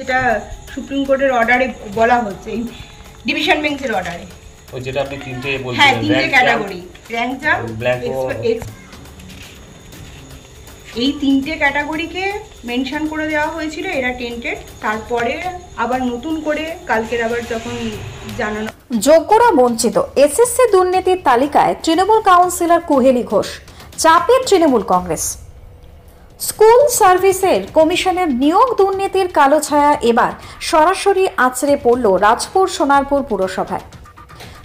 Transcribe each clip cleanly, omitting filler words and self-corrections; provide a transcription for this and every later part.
যেটা সুপ্রিম কোর্টের অর্ডারে বলা হচ্ছে, ডিভিশন বেঞ্চের অর্ডারে, ওই যেটা আপনি তিনটে বলছেন, হ্যাঁ তিনটে ক্যাটাগরি, র্যাঙ্ক জাম্প, এই তিনটে ক্যাটাগরিকে মেনশন করে দেওয়া হয়েছিল, এরা টেন্টেড। তারপরে আবার নতুন করে কালকের আবার যখন জানানো, যোগ্যরা বঞ্চিত। এসএসসি দুর্নীতির তালিকায় তৃণমূল কাউন্সিলর কুহেলি ঘোষ, চাপে তৃণমূল কংগ্রেস। স্কুল সার্ভিসের কমিশনের নিয়োগ দুর্নীতির কালো ছায়া এবার সরাসরি আছড়ে পড়ল রাজপুর সোনারপুর পুরসভায়।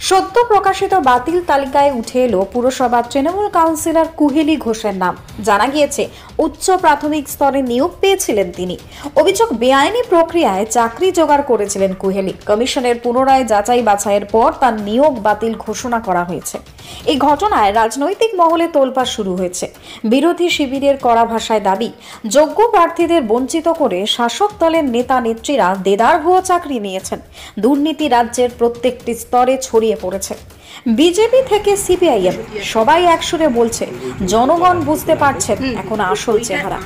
সদ্য প্রকাশিত বাতিল তালিকায় উঠে এলো পুরসভার তৃণমূল কাউন্সিলর কুহেলি ঘোষের নাম। জানা গিয়েছে উচ্চ প্রাথমিক স্তরে নিয়োগ পেয়েছিলেন তিনি। অভিযোগ, বেআইনি প্রক্রিয়ায় চাকরি জোগাড় করেছিলেন কুহেলি। কমিশনের পুনরায় যাচাই বাছাইয়ের পর তার নিয়োগ বাতিল ঘোষণা করা হয়েছে। এই ঘটনায় রাজনৈতিক মহলে তোলপাড় শুরু হয়েছে। বিরোধী শিবিরের কড়া ভাষায় দাবি, যোগ্য প্রার্থীদের বঞ্চিত করে শাসক দলের নেতা নেত্রীরা দেদার ভুয়ো চাকরি নিয়েছেন। দুর্নীতি রাজ্যের প্রত্যেকটি স্তরে ছড়িয়ে পড়েছে। বিজেপি থেকে সিপিআইএম সবাই একসুরে বলছে, জনগণ বুঝতে পারছেন এখন আসল চেহারা।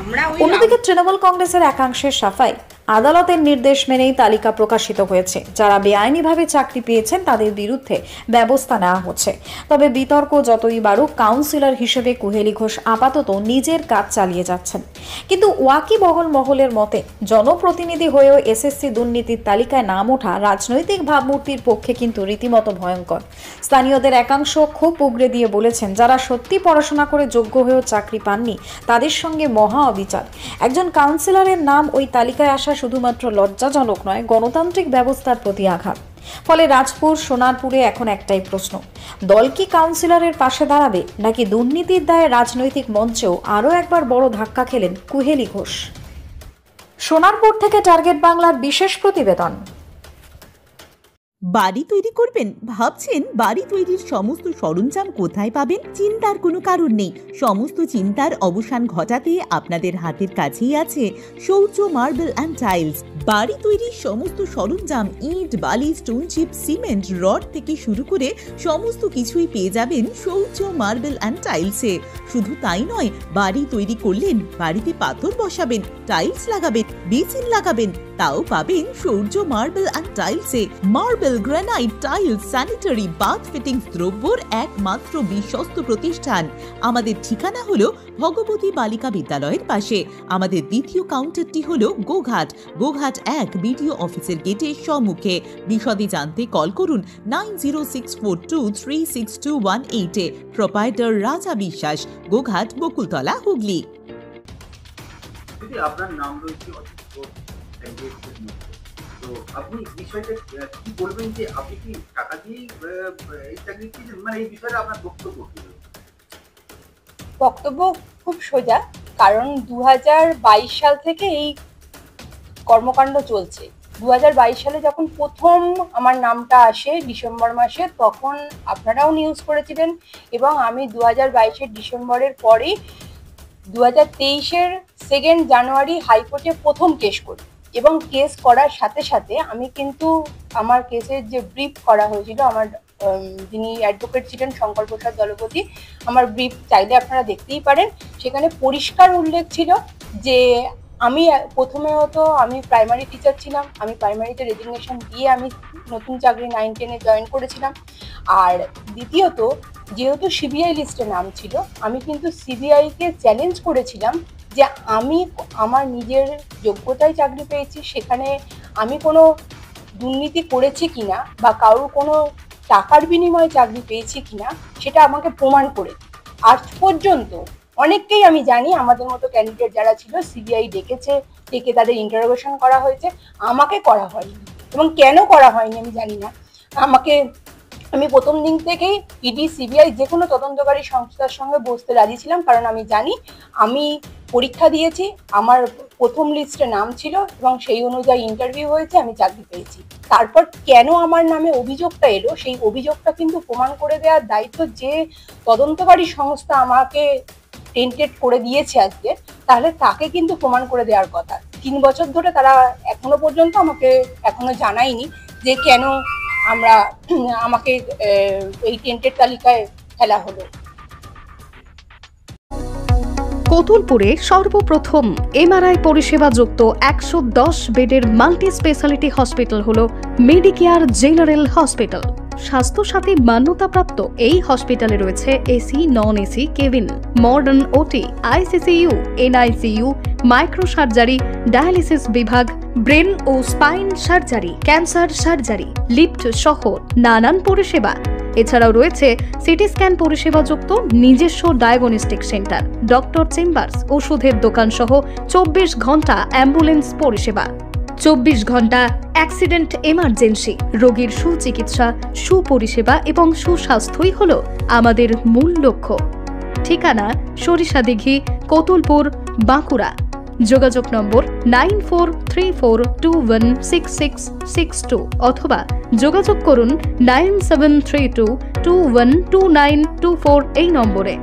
অন্যদিকে তৃণমূল কংগ্রেসের একাংশের সাফাই, আদালতের নির্দেশ মেনেই তালিকা প্রকাশিত হয়েছে। যারা বেআইনিভাবে চাকরি পেয়েছেন তাদের বিরুদ্ধে ব্যবস্থা নেওয়া হচ্ছে। তবে বিতর্ক যতই বাড়ুক, কাউন্সিলর হিসেবে কুহেলি ঘোষ আপাতত নিজের কাজ চালিয়ে যাচ্ছেন। কিন্তু ওয়াকিবহল মহলের মতে, জনপ্রতিনিধি হয়েও এসএসসি দুর্নীতির তালিকায় নাম ওঠা রাজনৈতিক ভাবমূর্তির পক্ষে কিন্তু রীতিমতো ভয়ঙ্কর। স্থানীয়দের একাংশ ক্ষোভ উগরে দিয়ে বলেছেন, যারা সত্যি পড়াশোনা করে যোগ্য হয়েও চাকরি পাননি তাদের সঙ্গে মহা অবিচার। একজন কাউন্সিলরের নাম ওই তালিকায় আসা শুধুমাত্র লজ্জাজনক নয়, গণতান্ত্রিক ব্যবস্থার প্রতি আঘাত। ফলে রাজপুর সোনারপুরে এখন একটাই প্রশ্ন, দল কি কাউন্সিলরের পাশে দাঁড়াবে, নাকি দুর্নীতির দায়ে রাজনৈতিক মঞ্চেও আরও একবার বড় ধাক্কা খেলেন কুহেলি ঘোষ? সোনারপুর থেকে টার্গেট বাংলার বিশেষ প্রতিবেদন। বাড়ি তৈরি করবেন? ভাবছেন বাড়ি তৈরির সমস্ত সরঞ্জাম কোথায় পাবেন? চিন্তার কোনো কারণ নেই। সমস্ত চিন্তার অবসান ঘটাতে আপনাদের হাতের কাছেই আছে শৌর্য মার্বেল অ্যান্ড টাইলস। বাড়ি তৈরির সমস্ত সরঞ্জাম, ইট, বালি, স্টোন চিপ, সিমেন্ট, রড থেকে শুরু করে সমস্ত কিছুই পেয়ে যাবেন শৌর্য মার্বেল অ্যান্ড টাইলসে। শুধু তাই নয়, বাড়ি তৈরি করলেন, বাড়িতে পাথর বসাবেন, টাইলস লাগাবেন, বেসিন লাগাবেন, তাও পাবেন শৌর্য মার্বেল অ্যান্ড টাইলসে। Marble, granite, tiles, sanitary, bath fittings দ্রব্যর একমাত্র বিশ্বস্ত প্রতিষ্ঠান। আমাদের ঠিকানা হলো ভগবতী বালিকা বিদ্যালয়ের পাশে। আমাদের দ্বিতীয় কাউন্টারটি হলো গোঘাট 1 বিডিও অফিসের গেটের সম্মুখে। বিশদে জানতে কল করুন 9064236218-এ। প্রোপাইটার রাজা বিশ্বাস, গোঘাট, বকুলতলা, হুগলি। আপনার নাম রয়েছে, তো আপনি বিষয়টা কি বলবেন, যে আপনি কি টাকা দিয়ে এই চাকরি পেয়েছেন, মানে এই বিষয়ে আপনার বক্তব্য কি? বক্তব্য খুব সোজা, কারণ 2022 সাল থেকে এই কর্মকাণ্ড চলছে। 2022 সালে যখন প্রথম আমার নামটা আসে ডিসেম্বর মাসে, তখন আপনারাও নিউজ করেছিলেন, এবং আমি 2022-এর ডিসেম্বরের পরেই 2023-এর 2 জানুয়ারি হাইকোর্টে প্রথম কেস করি, এবং কেস করার সাথে সাথে আমি কিন্তু আমার কেসের যে ব্রিফ করা হয়েছিল, আমার যিনি অ্যাডভোকেট ছিলেন শঙ্কর প্রসাদ দলপতি, আমার ব্রিফ চাইলে আপনারা দেখতেই পারেন। সেখানে পরিষ্কার উল্লেখ ছিল যে আমি প্রথমত আমি প্রাইমারি টিচার ছিলাম, আমি প্রাইমারিতে রেজিগনেশন দিয়ে আমি নতুন চাকরি 9-10-এ জয়েন করেছিলাম। আর দ্বিতীয়ত, যেহেতু সিবিআই লিস্টে নাম ছিল, আমি কিন্তু সিবিআইকে চ্যালেঞ্জ করেছিলাম যে আমি আমার নিজের যোগ্যতায় চাকরি পেয়েছি, সেখানে আমি কোনো দুর্নীতি করেছি কিনা বা কারোর কোনো টাকার বিনিময়ে চাকরি পেয়েছি কিনা সেটা আমাকে প্রমাণ করে। আজ পর্যন্ত অনেককেই আমি জানি, আমাদের মতো ক্যান্ডিডেট যারা ছিল, সিবিআই ডেকে তাদের ইন্টারোগেশন করা হয়েছে, আমাকে করা হয়নি। এবং কেন করা হয়নি আমি জানি না। আমি প্রথম দিন থেকেই ইডি, সিবিআই যে কোনো তদন্তকারী সংস্থার সঙ্গে বসতে রাজি ছিলাম, কারণ আমি জানি আমি পরীক্ষা দিয়েছি, আমার প্রথম লিস্টে নাম ছিল এবং সেই অনুযায়ী ইন্টারভিউ হয়েছে, আমি চাকরি পেয়েছি। তারপর কেন আমার নামে অভিযোগটা এলো, সেই অভিযোগটা কিন্তু প্রমাণ করে দেওয়ার দায়িত্ব যে তদন্তকারী সংস্থা আমাকে টেন্টেড করে দিয়েছে আজকে, তাহলে তাকে কিন্তু প্রমাণ করে দেওয়ার কথা। 3 বছর ধরে তারা এখনো পর্যন্ত আমাকে জানায়নি যে কেন আমাকে এই টেন্টেড তালিকায় ফেলা হলো। কোতুলপুরে সর্বপ্রথম এমআরআই পরিষেবা যুক্ত 110 বেডের মাল্টি স্পেশালিটি হসপিটাল হল মেডিকেয়ার জেনারেল হসপিটাল। স্বাস্থ্যসাথী মান্যতাপ্রাপ্ত এই হসপিটালে রয়েছে AC, non AC cabin, modern OT, ICCU, NICU, micro surgery, dialysis বিভাগ, ব্রেন ও spine surgery, cancer surgery, lift সহ নানান পরিষেবা। এছাড়াও রয়েছে সিটি স্ক্যান পরিষেবা যুক্ত নিজস্ব ডায়াগনস্টিক সেন্টার, ডক্টর চেম্বার্স, ওষুধের দোকান সহ 24 ঘন্টা অ্যাম্বুলেন্স পরিষেবা। 24 ঘন্টা অ্যাক্সিডেন্ট এমার্জেন্সি, রোগীর সুচিকিৎসা, সুপরিষেবা এবং সুস্বাস্থ্যই হল আমাদের মূল লক্ষ্য। ঠিকানা সরিষাদিঘি, কোতুলপুর, বাঁকুড়া। যোগাযোগ নম্বর 9434216662 অথবা যোগাযোগ করুন 9732212924 এই নম্বরে।